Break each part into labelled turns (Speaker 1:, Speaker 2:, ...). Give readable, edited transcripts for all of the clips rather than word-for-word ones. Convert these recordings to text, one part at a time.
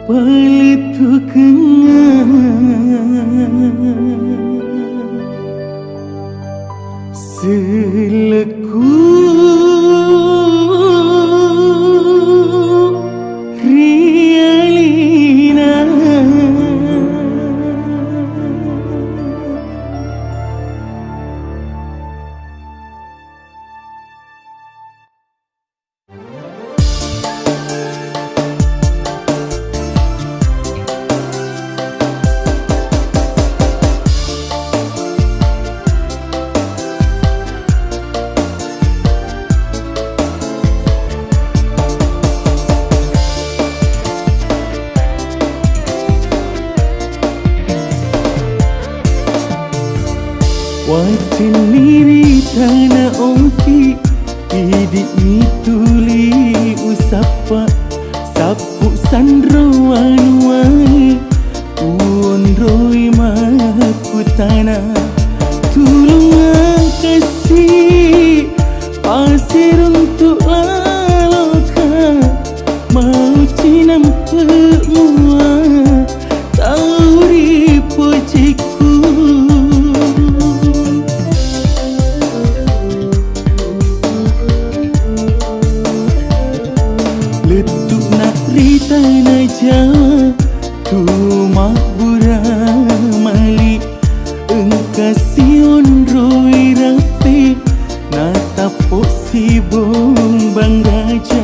Speaker 1: peletuknya seleku rialina wajin niri tanah ongki idik ni tuli usapa sapu sandro anuai uon roi maku tanah tulungan kasih pasir untuk laloka mau cinam pemua tauri pojiku letuk nak rita na Jawa tu makbura mali engkasion roi rapi na tapok si bombang raja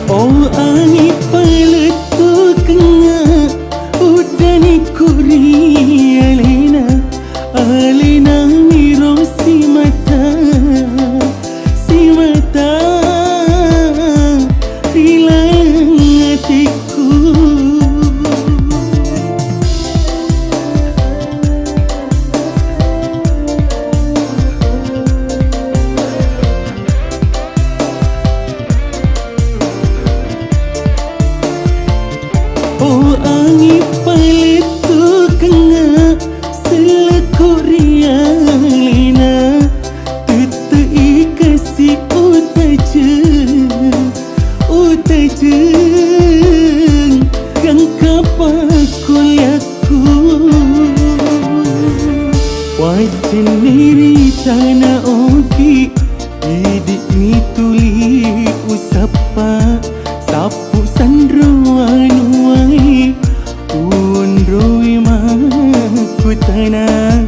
Speaker 1: oh angin peletuknya udah ni kuri alina miro si mata hilang hatiku oh angin peletuknya seleku rialina tetei kasih utajeng yang kapakulyaku wajin niri tanah ogi idik ni tuli usapa sapu sandro anuai uon roi maku tanah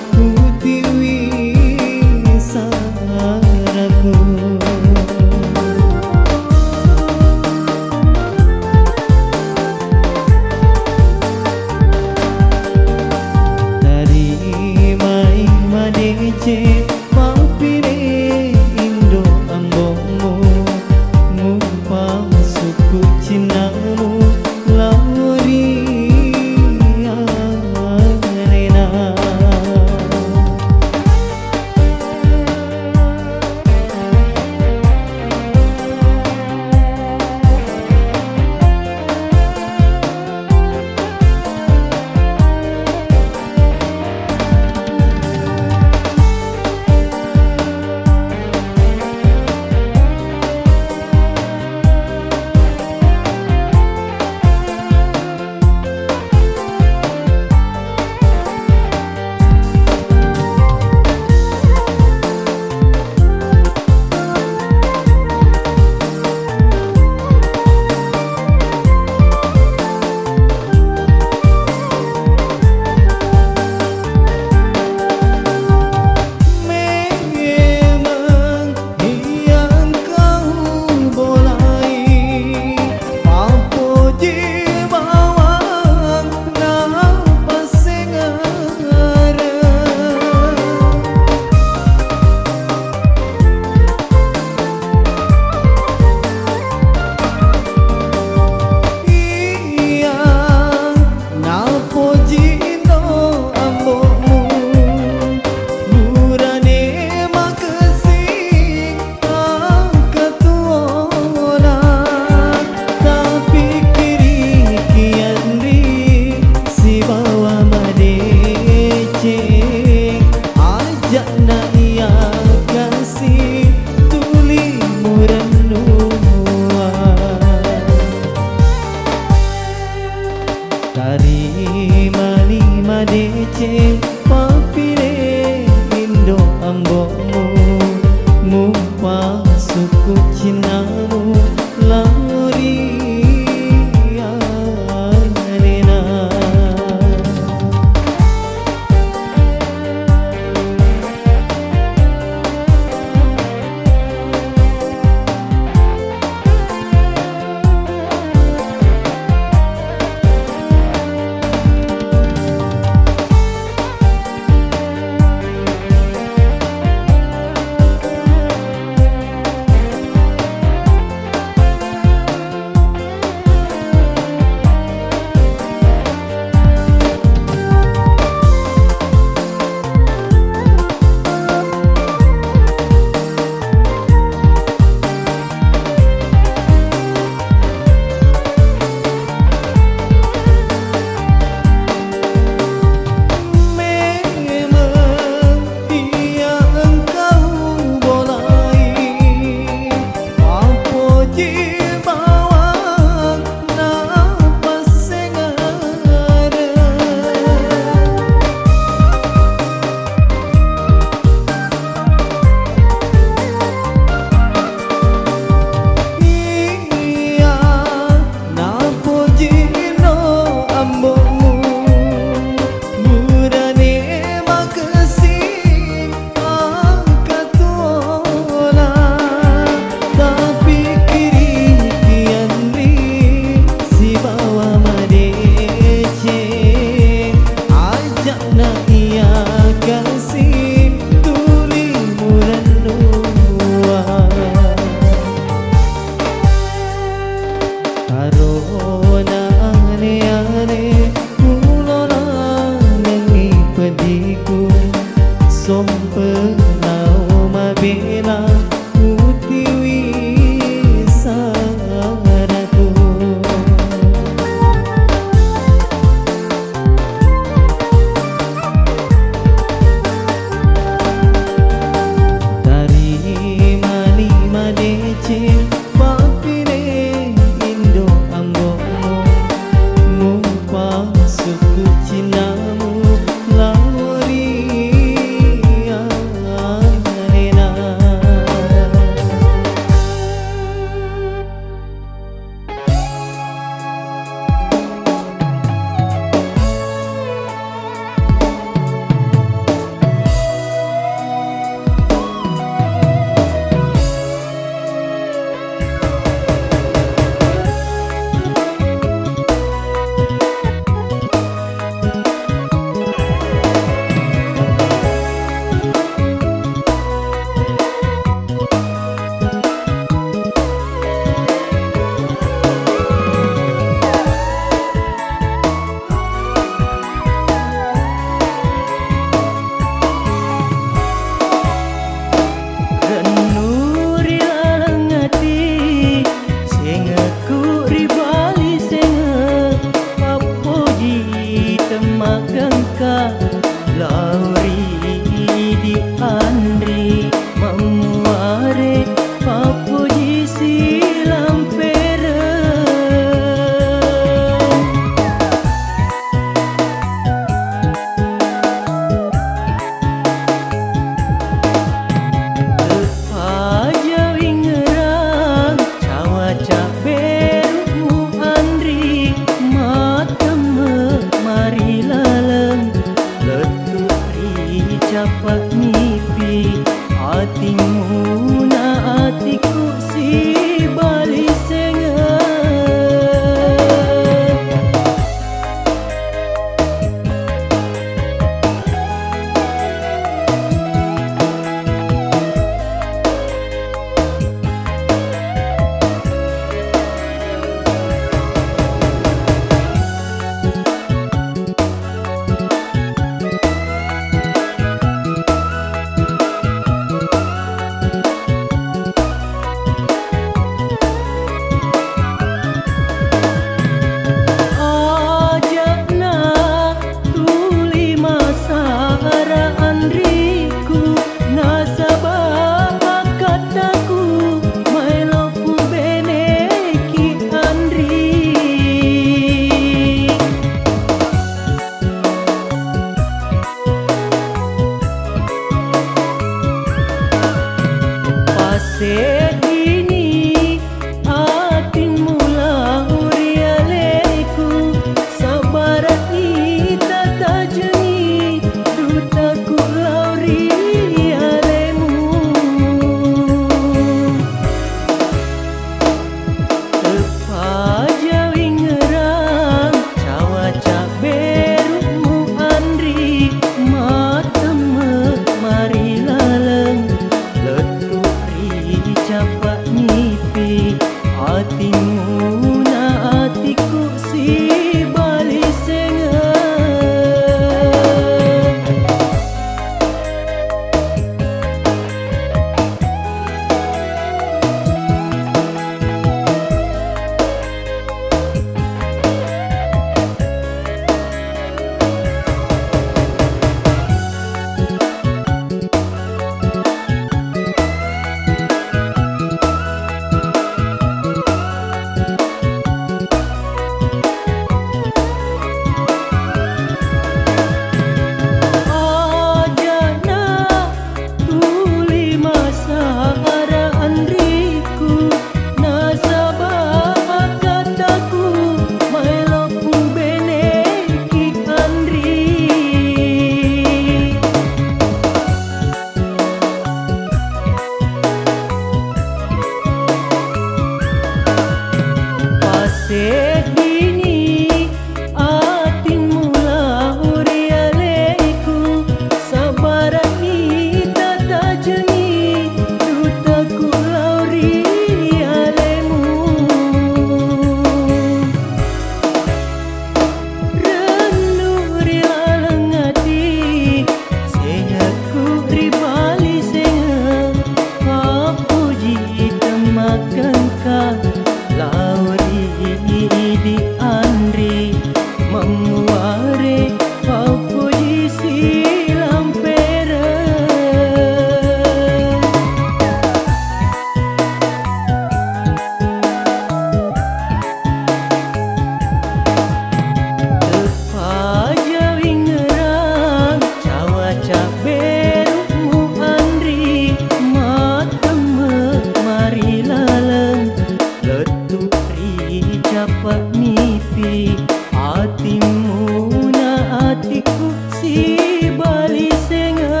Speaker 1: Hatimu na hatiku si bali senga.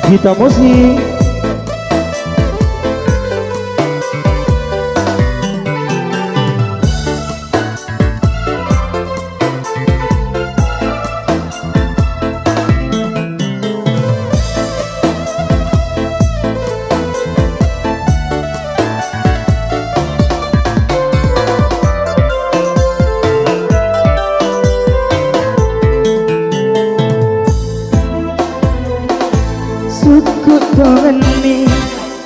Speaker 2: Kita musik. Suku tongani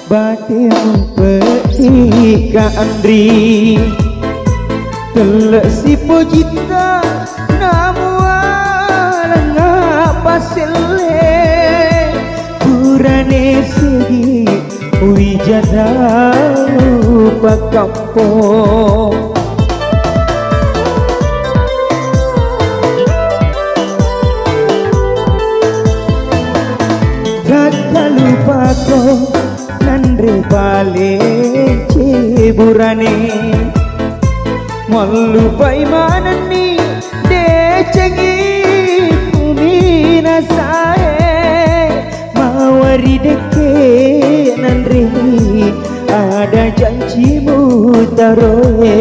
Speaker 2: batemu peti ka Andri telek si pojita namuala ngapa sele purane segi wijada lupa kampung. Kakak lupa kau nandre balik ciburane mau lupa imanani decengi kumina sae mawari deke nandre ada janjimu taroe.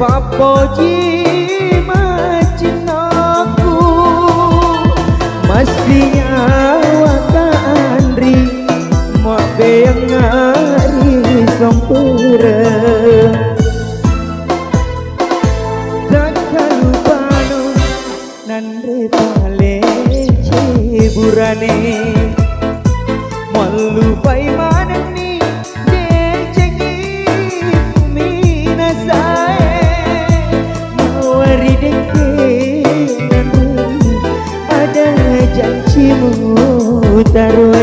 Speaker 2: Papoji macinaku masih nyawa Andri mau yang ngari sompere takkan lupa nandre pale ciburane mau lupa mana nih decengi kumina saya ada janjimu taruh.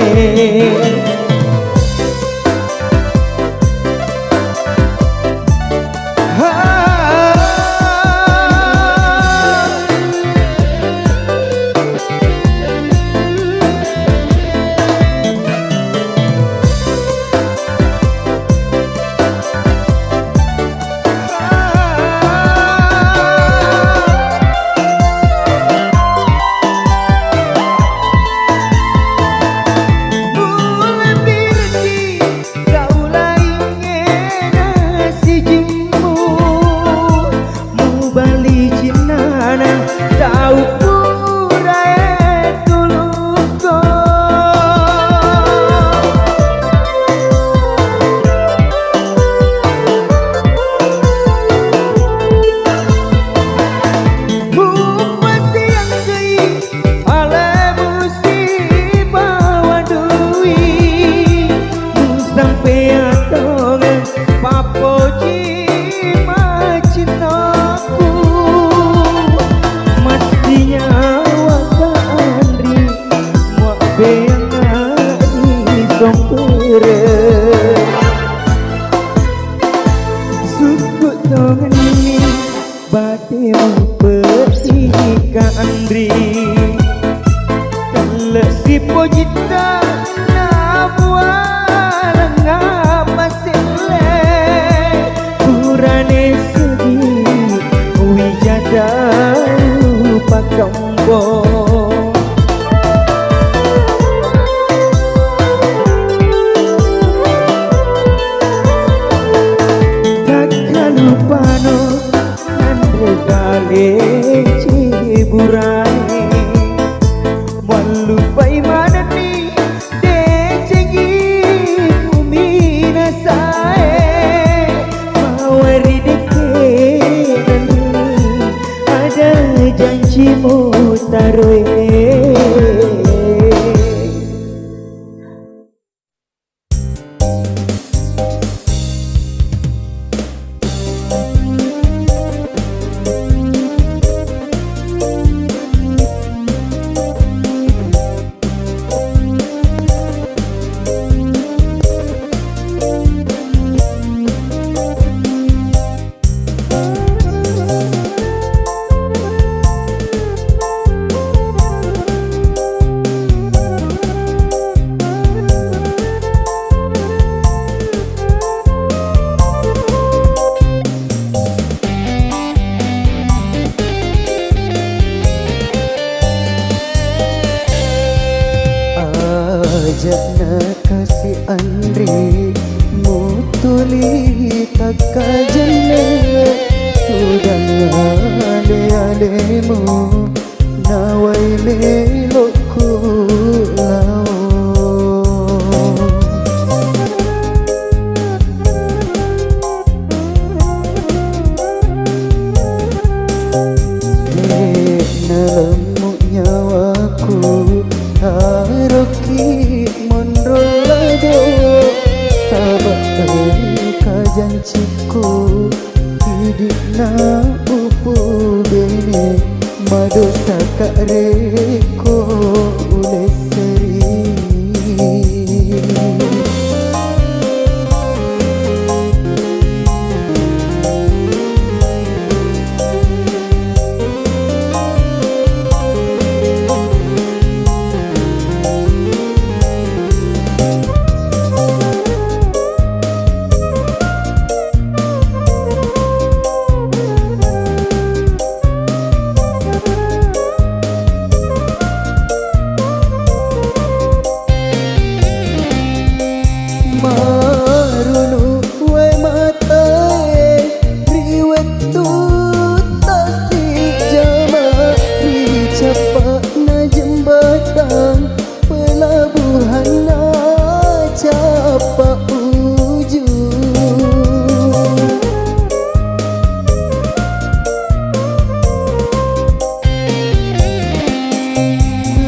Speaker 2: Suku tongani batemu peti ka Andri telek si pojita nabual ngapa sile kurane segi ciburai walupai madani decengi umina sae mawari dekedan ada janjimu taroe.
Speaker 1: Ajakna kasih Andri mutuli tak kajana sudah ade-ademu nawai lelokku lao nalemu nyawaku haroki monrolado sabak kajanjiku hidup na upu bene madu takak reko oleh seri. Marunu we matae riwetu tasik jama dicapak na jembatan pelabuhan na capak ujung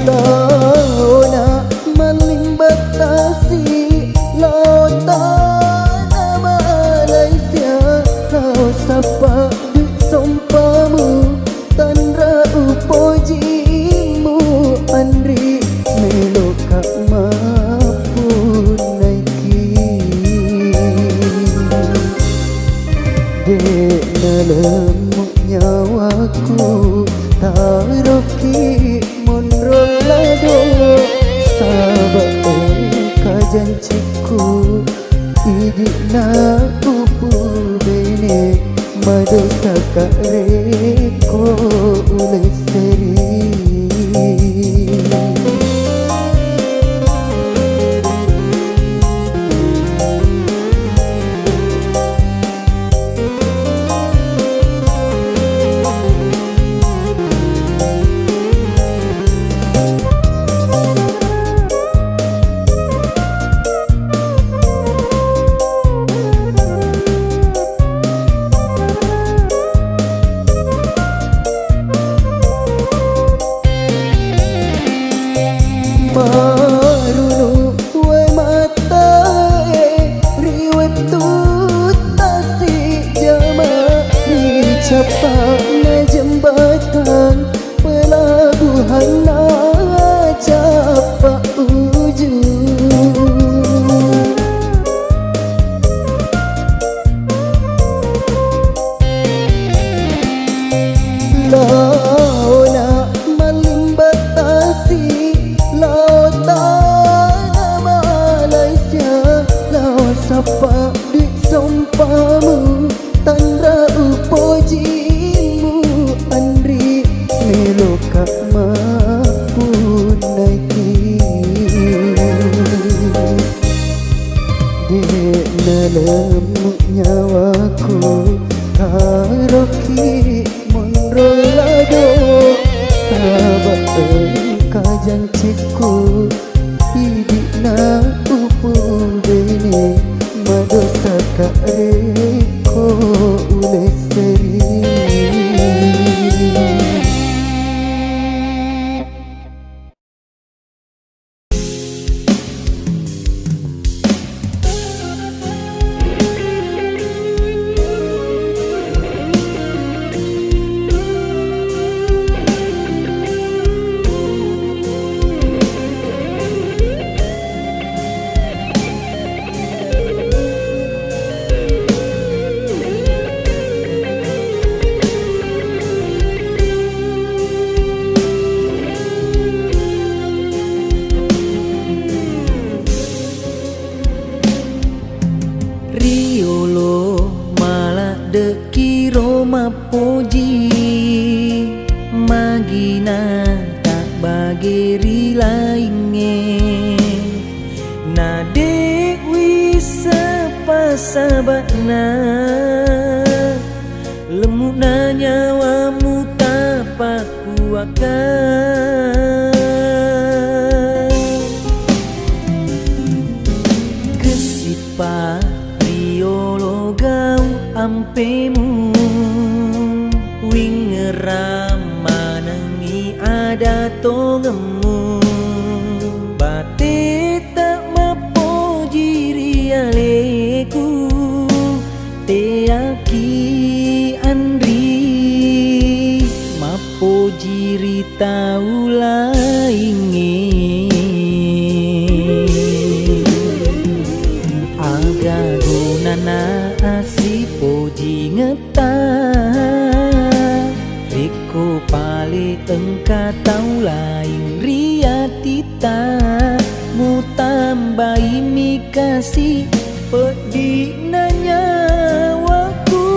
Speaker 1: launa malimbatasi lautan Malaysia kau sapa di sompamu tandra upojimu Andri meloka mampu naiki dek nalemu nyawaku taroki monrolado sabak kajanjiku hidup na upu bene madu takak reko oleh seri. Marunu we matae riwetu tasik jama dicapak na jembatan pelabuhan na capak ujung launa malimbatasi lautan Malaysia lau sapa di sompamu tandra upojimu Andri meloka mampu naiki dek nalemu nyawaku haroki rolado sahabat kajang ciku hidup na upu bene madosa kareko ules seri.
Speaker 2: Riolo malah dekiro mapoji magina tak bageri lainnya na dewi sepasabatna lemuna nyawamu tapaku akan kesipa riolo gau ampemu wingeram manengi ada tongemu bate tak mapo jiri aleku teaki andri mapo jiri taula ingin na asi poji ngeta Riko pale engka tau lain riatita mu tambahi mi kasih pedih nanya waku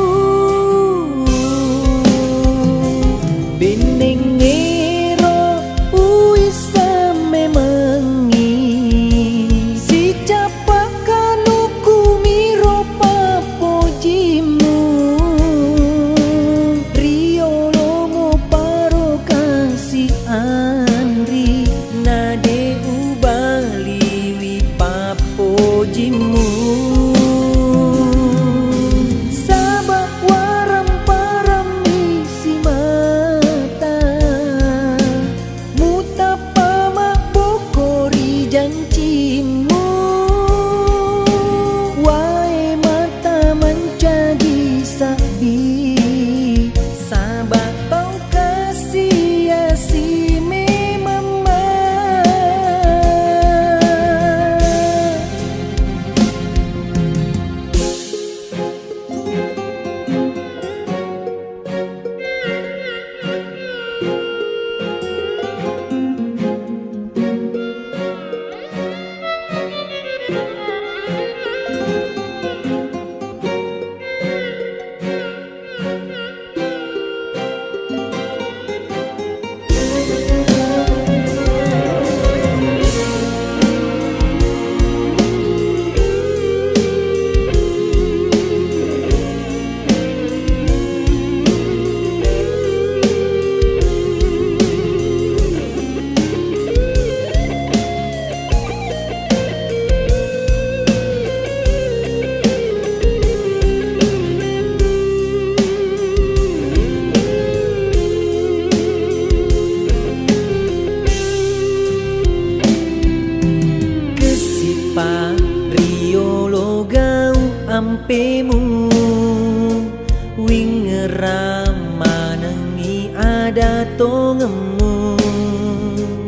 Speaker 2: bening ngero uisa memengi si capak kanuku miro papojimu riolo mo paro kasih andri nade ubaliwi papojimu sabak waram param isi mata mutapa makbokori janjimu wae mata menjadi sabi sabak tau kasih asi memang riolo gau ampemu wingeram manengi ada tongemu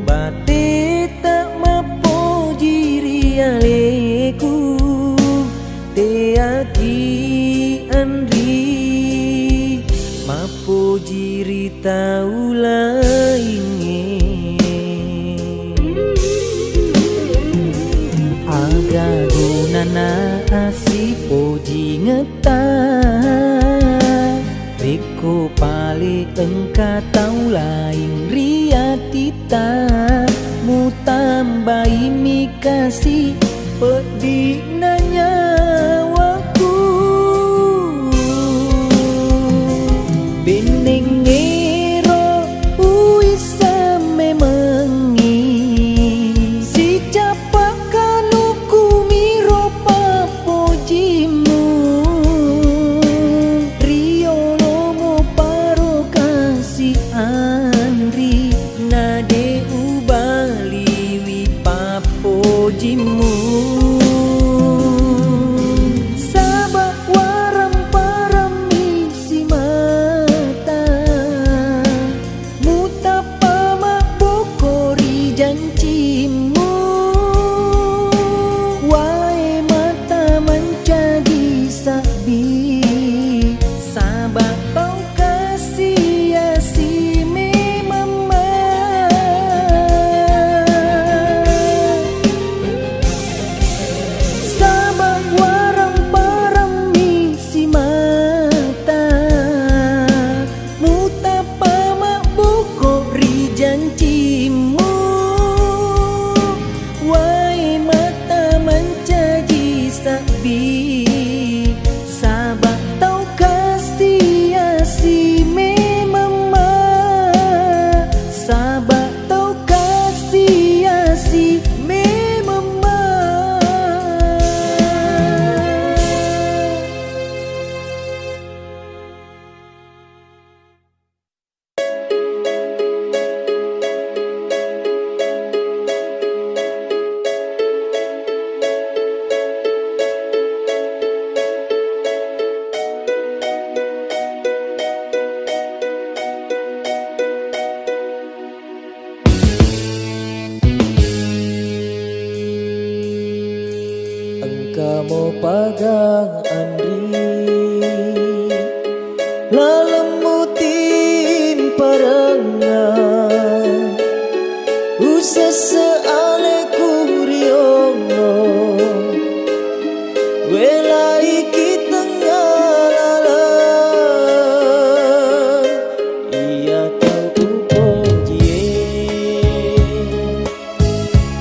Speaker 2: bate tak mapo jiri aleku teaki andri mapo jiri taula ingin gagunana asi poji ngeta Riko pale engka tau lain riatita mu tambahi mi kasih pedih nanya waku bening pagang andri lalemutin parangan usese ale kuriono welai kita ngalalan ia tahu pojie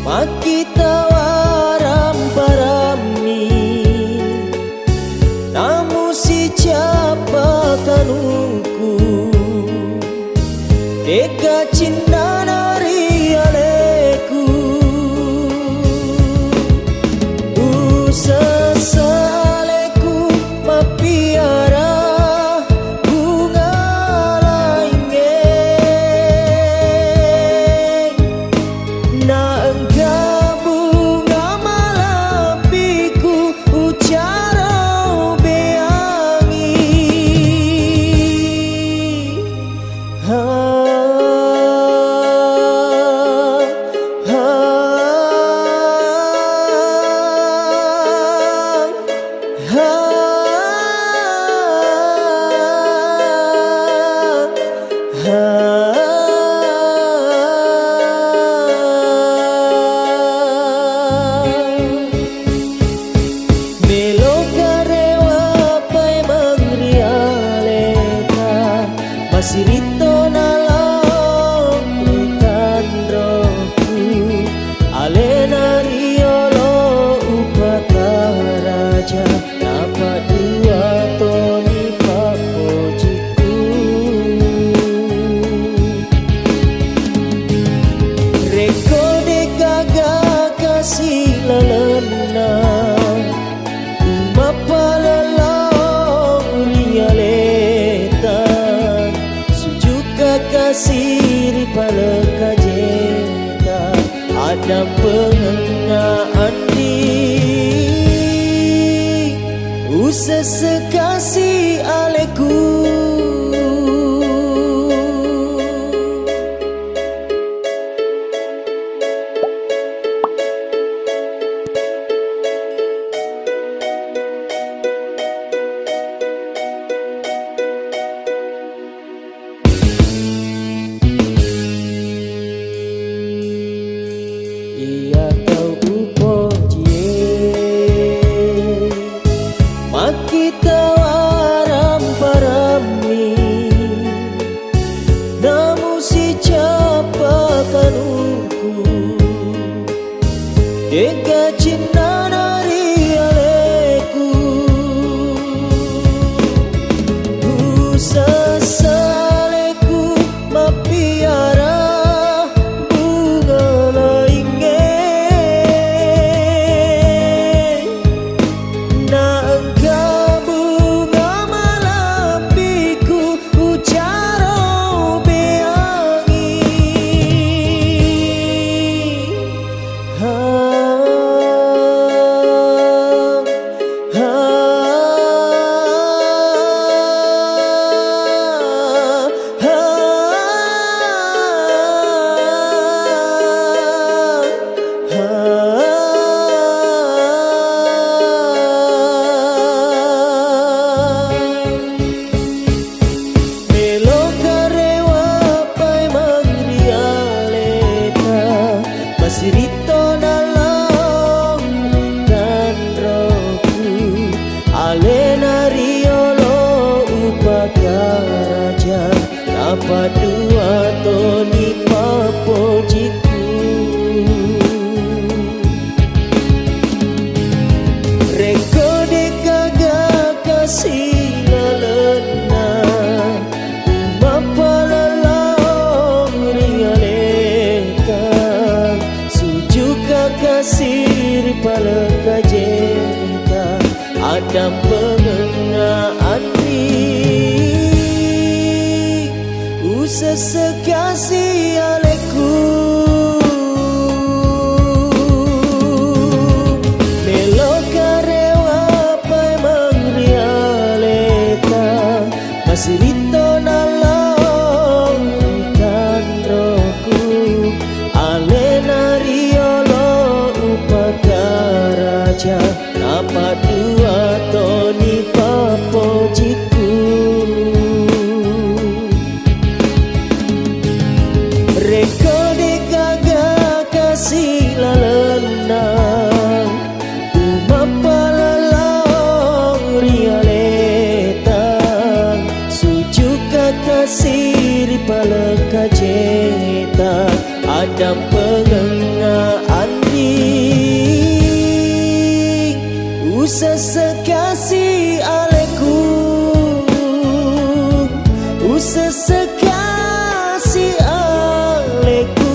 Speaker 2: makita waram parami namu si capa kanungku teka cinta nari aleku usasaleku mapiara bunga lainge na engkau bunga malapiku ucara beangi Masirito na lang ikan roku alena riolo upata raja dapat dua toni papojiku reko de kagak kasih lalena kasiri pada kajeta ada pengengaan di usah sekasih aleku ia tahu pojie makita waram parami namu si capa kanungku tega cinta nari aleku usasaleku mapiara Masirito na lang ikan roku alena riolo upaka raja dapat dua toni papojiku reko de kagak kasih lalena kasir pala kajeta ada pengengaan di usah sekasih aleku melo karewa pai mangrialeta masirito na lang ikan roku alena riolo upaka raja dapat siri paleka jeta ada pengengaan ding usa sekasi aleku usa sekasi aleku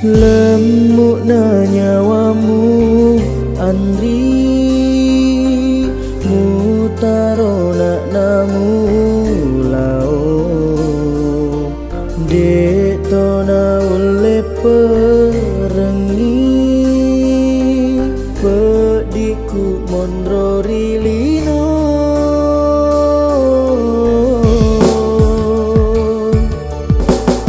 Speaker 2: Lemuk na nyawamu Andri, mutaro nak namu lao. Dek tona ule perengi, pediku mondro rilino.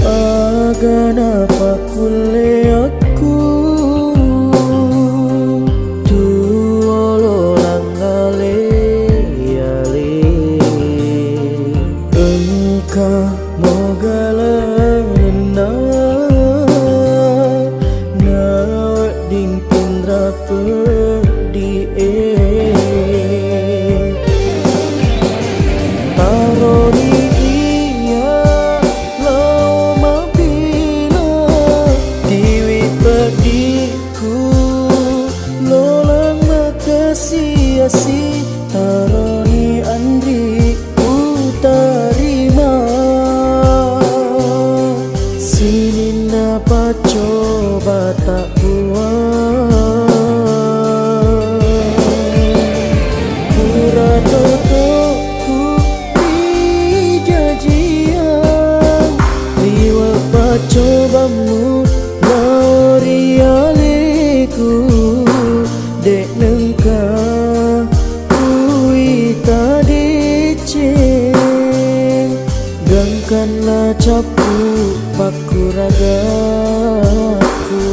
Speaker 2: Agana pakule aku tuolo langale yale. Engkau mogalena na ding pindra pedi taroni iya lau mabila diwi pediku lolang makasiasi taroni andri utarima. Sini napa coba tak buat pura totoku di jajian liwa pacobamu lauri aleku dek nengka kui tadi ceng gangkanlah capu paku ragaku.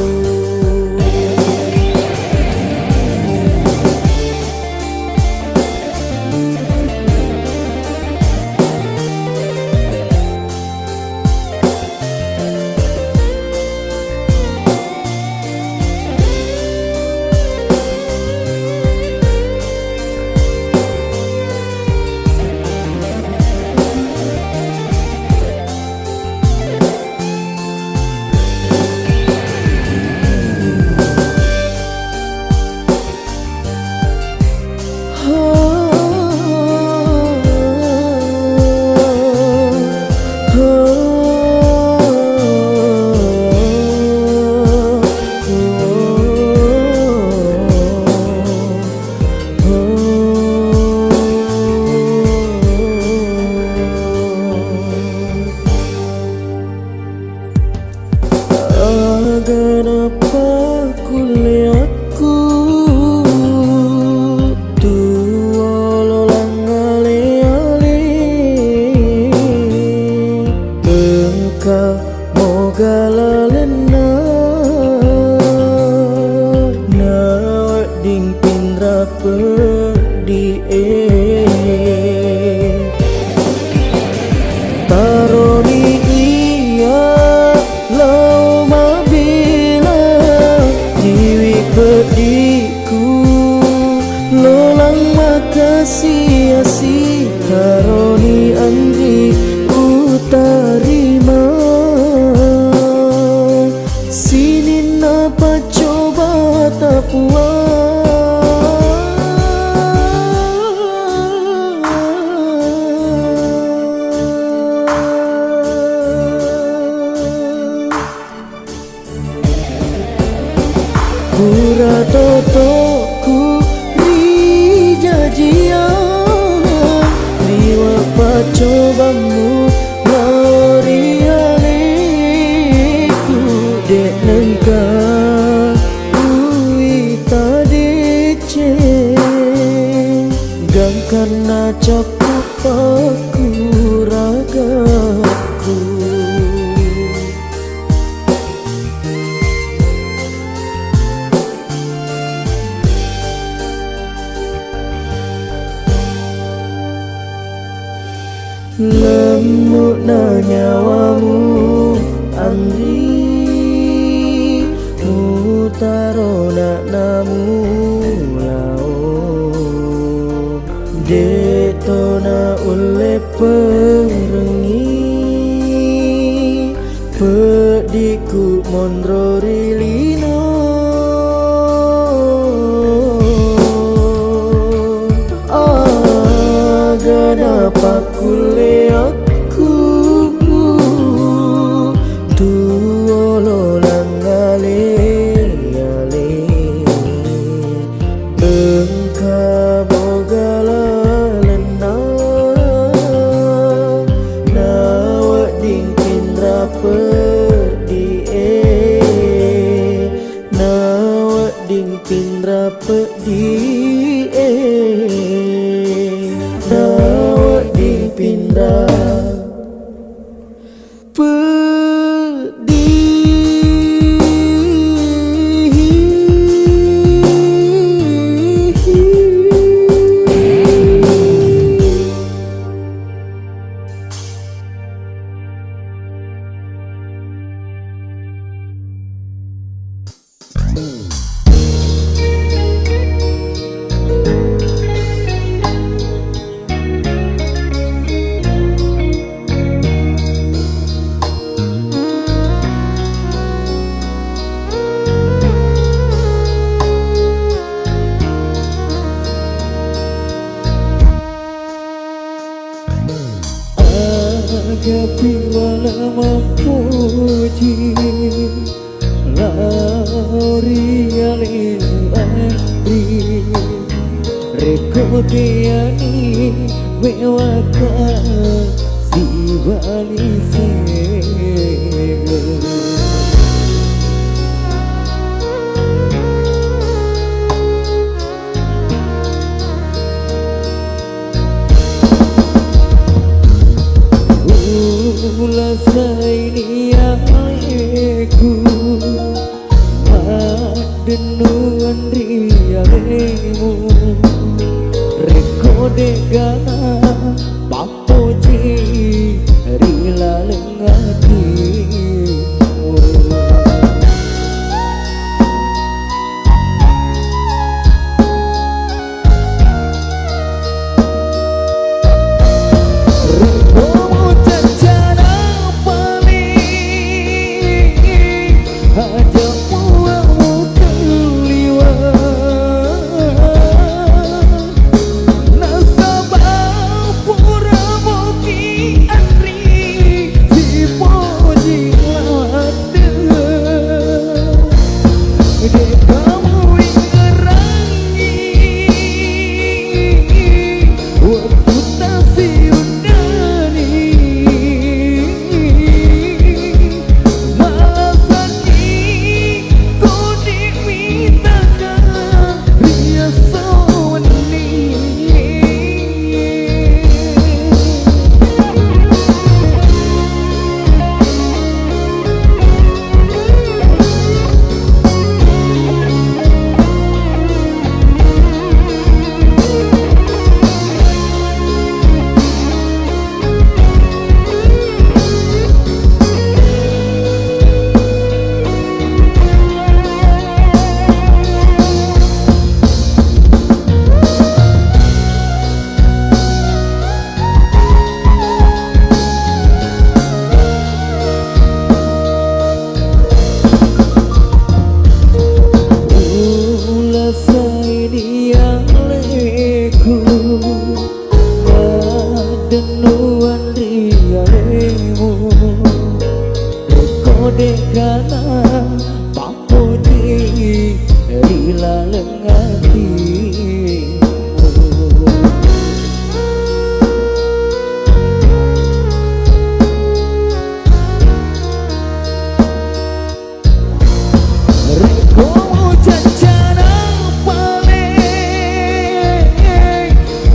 Speaker 2: Kenapa kuliahku tuolo langale-ale. Engkau mogalalena na ding pindra pedi taroni iya lau mabila diwi pediku lolang makasiasi taroni andri utarima. Sini napa coba tak puas pura totoku di jajian liwa pacobamu lauri aleku dek nengka kui tadi ceng gangkana cakup paku ragaku. Lemuk na nyawamu Andri, mutaro nak namu lao. Dek tona ule perengi, pediku mondro rilino. Agana pakule aku tuolo langale Agapi wala mapuji Lauri alil amri Rekodeani mewaka si bali sega Ula saini aleku Adenuan rialemu Rekode gana papoji Rila lengatimu Adenuan rialemu Rekode gana papoji Rila lengatimu Rekomu jajana paling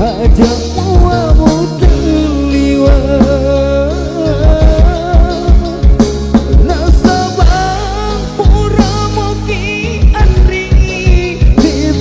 Speaker 2: Ajakmu amu terliwa Nasabang pura muki andri Di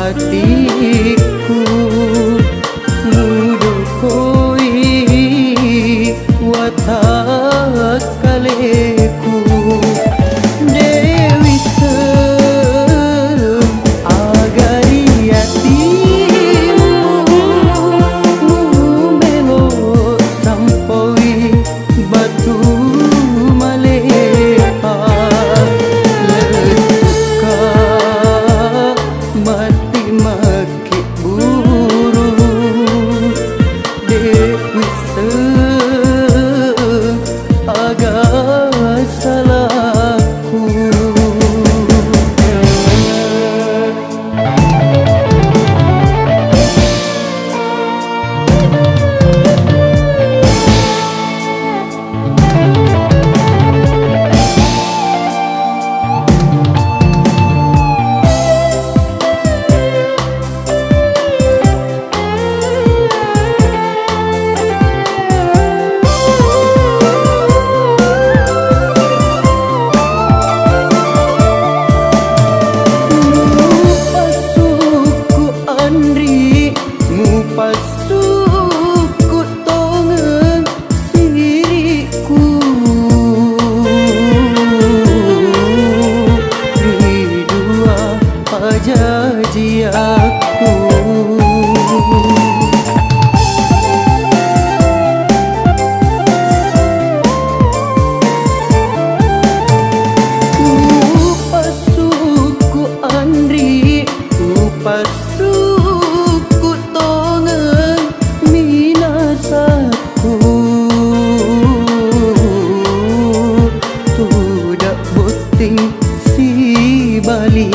Speaker 1: hatiku mudokoi watak kaleku Dewi Sem agari hatimu mumelo sampoi batu malepa letuka mati maki buru Dewi Sem agak salahku Pasuku tongen siriku Ridua pajaji aku Pasuku Andri Pasuku tongen minasaku Tudak boting si Bali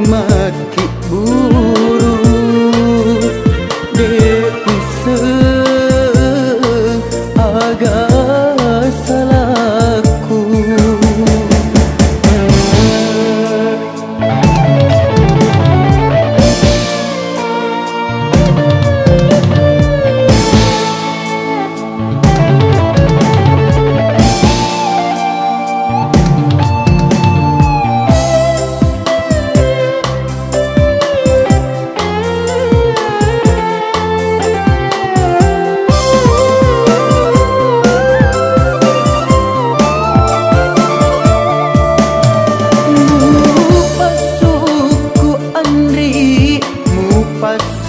Speaker 1: maki buru Dewi Sem agak salahku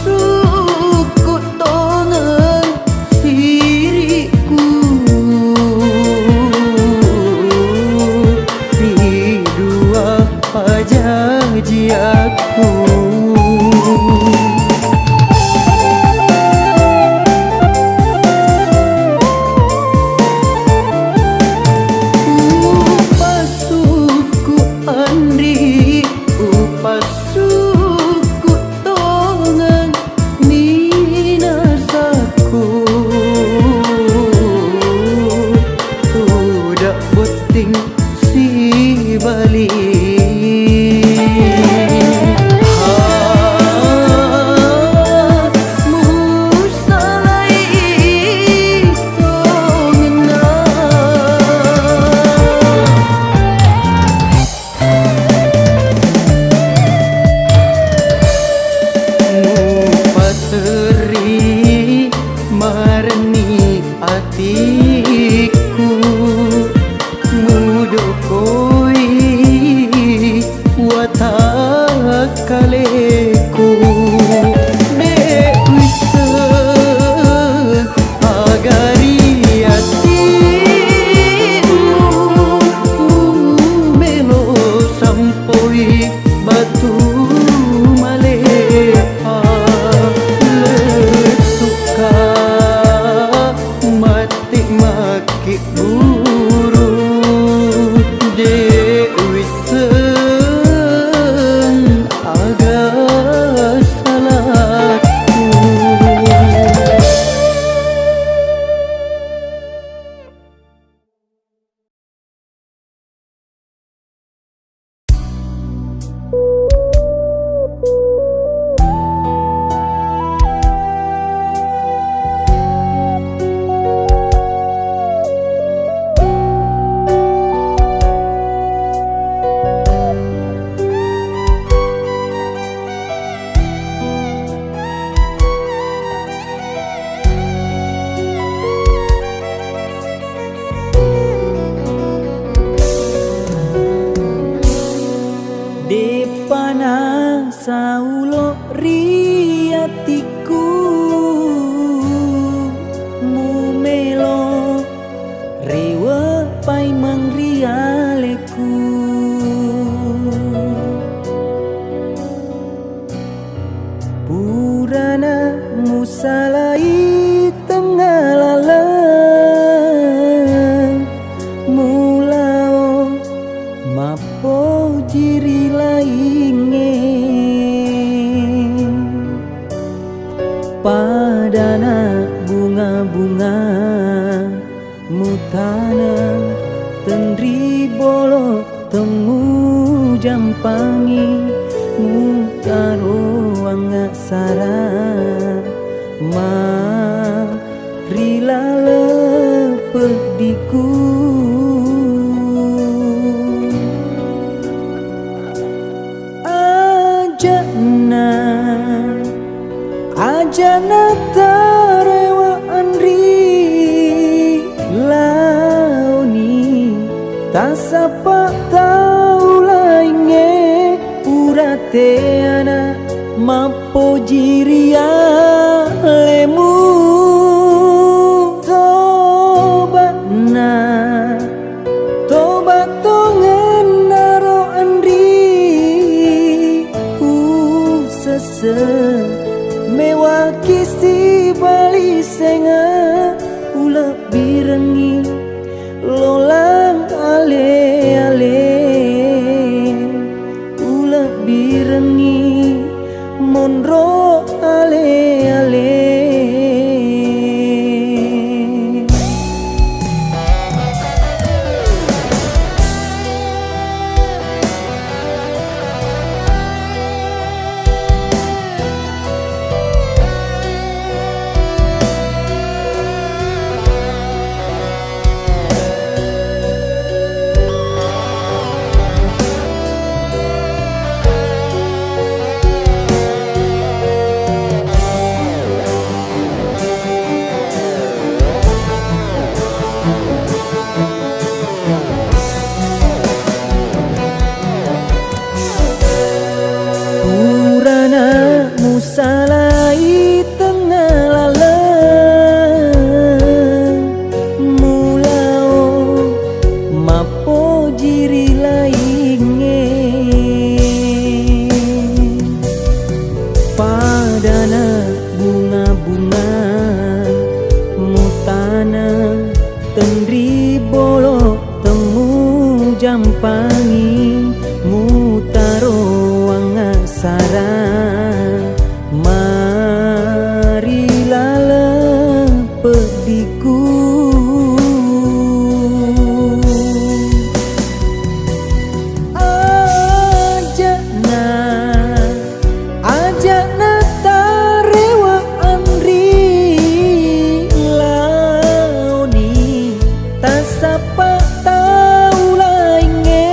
Speaker 1: Pasuku tongen siriku Ridua pajaji aku Pasuku Andri Pasuku tongen minasaku Tudak boting si Bali marni atiku mudokoi watak kaleku Dewi Sem agari hatimu melo sampoi batu malepa letuka mati maki buru Dewi Sem agak salahku
Speaker 2: saulo riatiku mumelo rewa pai mangrialeku purana musalai tengah lalang mulao mapo jiri lainge padana bunga-bunga mutana tendri bolo temu jampangi mutaro angga sara marila lepediku ajana tarewa andri launi tasapa tau lainge urate ana mapo jiria lemu toba tongen naro andri sese mewakisi bali senga ula birengi lolang ale-ale ula birengi monro ale-ale salai tengah lalang mulao mapo jiri lainge padana bunga-bunga mutana tendri bolo temu jampangi mutaro angga sara marilah lepediku ajana tarewa andri launi tasapa tau lainge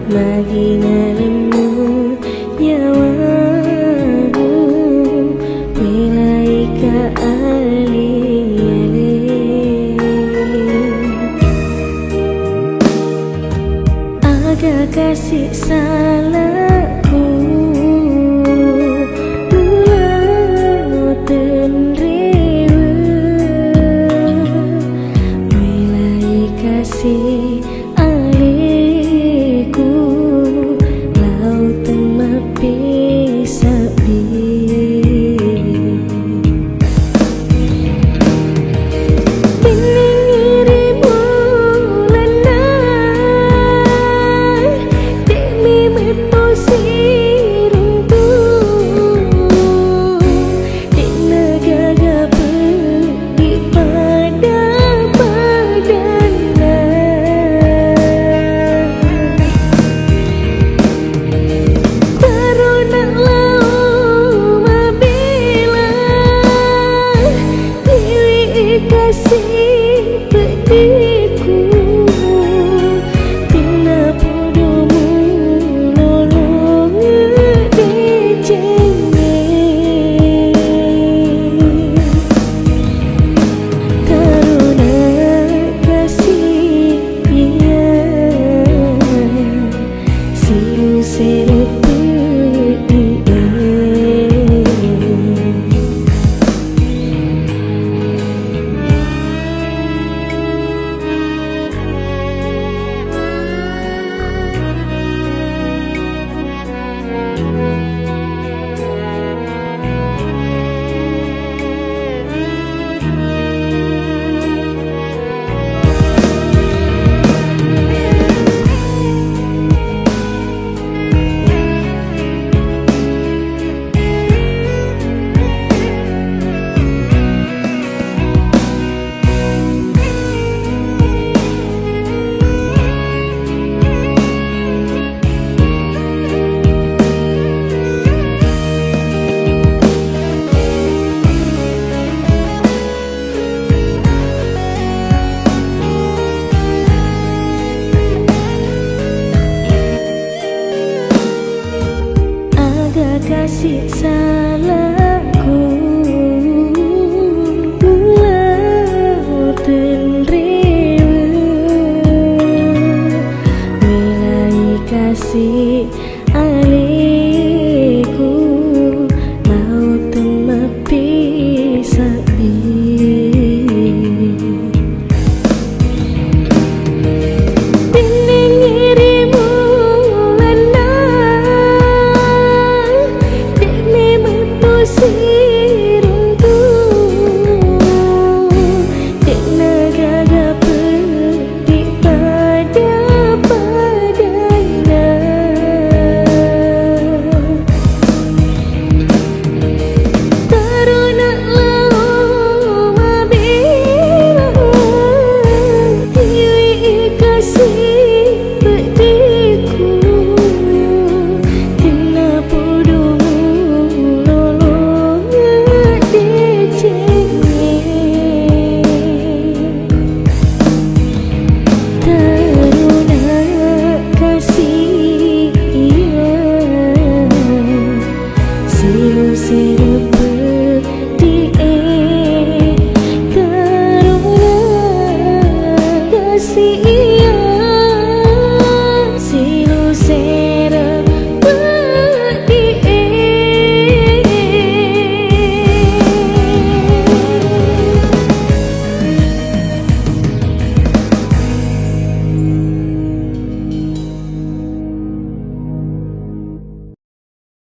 Speaker 3: Maginalemu nyawamu Melaika ali-ali Agak kasih salahku Ulang tenrewa Melaika kasih kasih salahku Lauten rewa Milai kasih alih